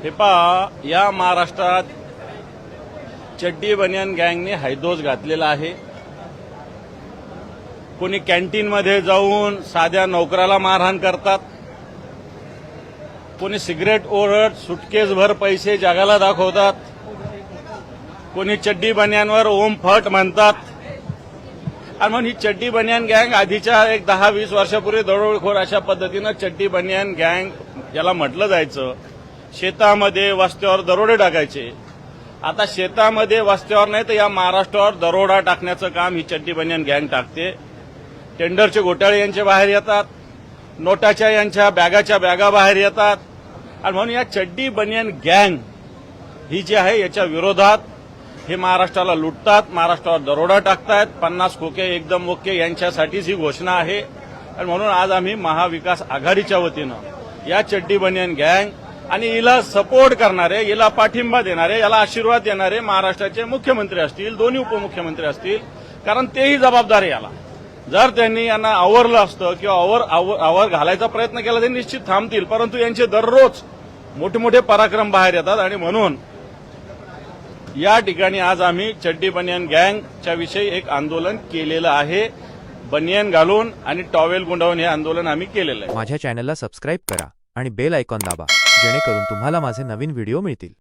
हे पहा, या महाराष्ट्रात चड्डी बनियान गँगने हैदोस घातलेला आहे। कोणी कॅन्टीनमध्ये जाऊन साध्या नोकराला मारहाण करतात, कोणी सिगरेट ओढत सुटकेसभर पैसे जगाला दाखवतात, कोणी चड्डी बनियानवर ओम फट म्हणतात। आणि म्हणून ही चड्डी बनियान गँग आधीच्या एक 10-20 वर्षापूर्वी दरोडेखोर अशा पद्धतीनं चड्डी बनियान गँग याला म्हटलं जायचं। शेतामध्ये वस्त्यावर दरोडे टाकायचे। आता शेतामध्ये वस्त्यावर नाही तर या महाराष्ट्रावर दरोडा टाकण्याचं काम ही चड्डी बनियान गँग टाकते। टेंडरचे घोटाळे यांचे बाहेर येतात, नोटाच्या यांच्या बॅगाच्या बॅगा बाहेर येतात। आणि म्हणून या चड्डी बनियान गँग ही जी आहे याच्या विरोधात हे महाराष्ट्राला लुटतात, महाराष्ट्रावर दरोडा टाकतायत। 50 खोके एकदम ओके यांच्यासाठीच ही घोषणा आहे। आणि म्हणून आज आम्ही महाविकास आघाडीच्या वतीनं या चड्डी बनियान गँग आणि हिला सपोर्ट करणारे, हिला पाठिंबा देणारे, याला आशीर्वाद देणारे महाराष्ट्राचे मुख्यमंत्री असतील, दोन्ही उपमुख्यमंत्री असतील, कारण तेही जबाबदार आहे याला। जर त्यांनी यांना आवरलं असतं किंवा आवर घालायचा प्रयत्न केला तर निश्चित थांबतील, परंतु यांचे दररोज मोठे मोठे पराक्रम बाहेर येतात। आणि म्हणून या ठिकाणी आज आम्ही चड्डी बनियान गँगच्या विषयी एक आंदोलन केलेलं आहे। बनियान घालून आणि टॉवेल गुंडाळून हे आंदोलन आम्ही केलेलं आहे। माझ्या चॅनलला सबस्क्राईब करा आणि बेल आयकॉन दाबा, जेणेकरून तुम्हाला माझे नवीन व्हिडिओ मिळतील।